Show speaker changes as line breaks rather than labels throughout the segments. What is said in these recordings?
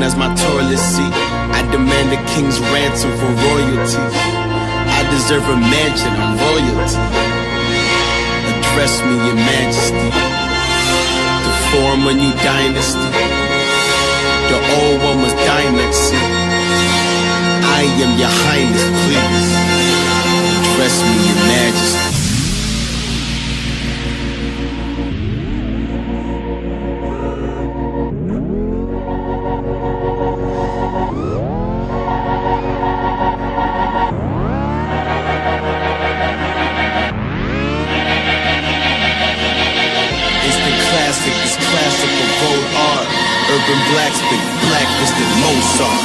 as my toilet seat. I demand a king's ransom for royalty. I deserve a mansion, I'm royalty. Address me, your majesty. To form a new dynasty. The old one was dynasty. I am your highness, please. Address me, your majesty. It's classical gold art. Urban blacksmith, blacklisted Mozart.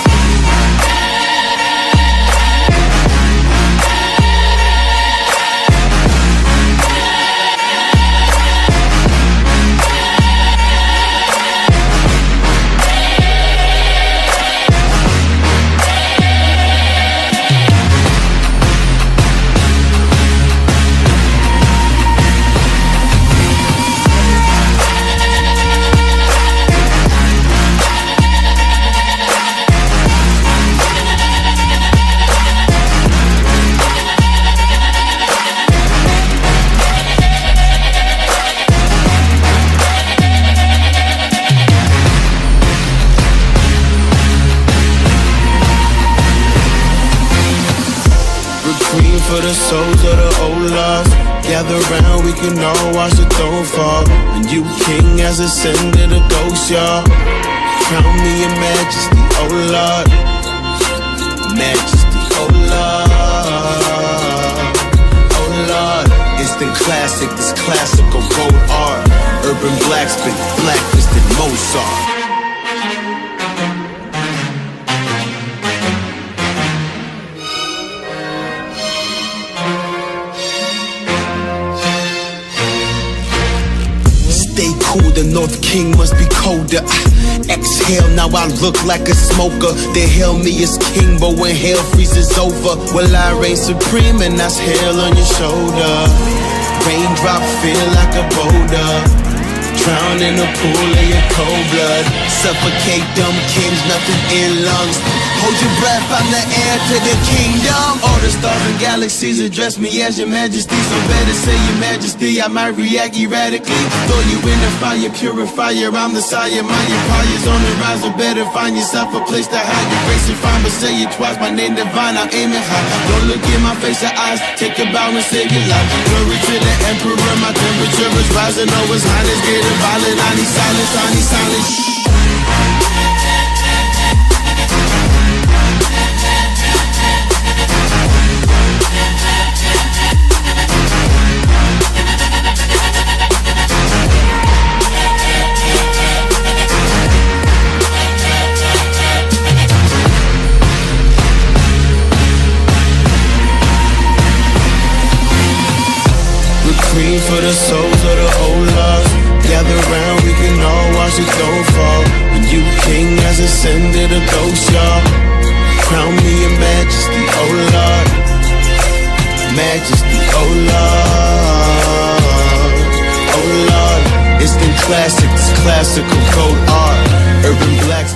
For the souls of the old lost, gather round, we can all watch the throne fall. A new king has ascended, a ghost, y'all. Crown me your majesty, oh Lord. Majesty, oh Lord. Oh Lord. Instant classic, this classical gold art. Urban blacksmith, blacklisted Mozart. Stay cool, the North King must be colder. Exhale, now I look like a smoker. They hail me as king, but when hell freezes over, well, I reign supreme and that's hell on your shoulder. Raindrop feel like a boulder. Drown in a pool of your cold blood. Suffocate dumb kings, nothing in lungs. Hold your breath, I'm the heir to the kingdom. All the stars and galaxies address me as your majesty. So better say your majesty, I might react erratically. Throw you in the fire, purifier, I'm the sire. My empire's on the rise, so better find yourself a place to hide. Your grace is fine, but say it twice, my name divine, I'm aiming high. Don't look in my face or eyes, take a bow and say your life. Glory to the emperor, my temperature is rising. Oh, his highness getting violent, I need silence, I need silence. Queen for the souls of the old lost. Gather round, we can all watch the throne fall. A new king has ascended, a ghost, y'all. Crown me your majesty, oh Lord. Majesty, oh Lord. Oh Lord. It's the classic, this classical gold art. Urban blacks.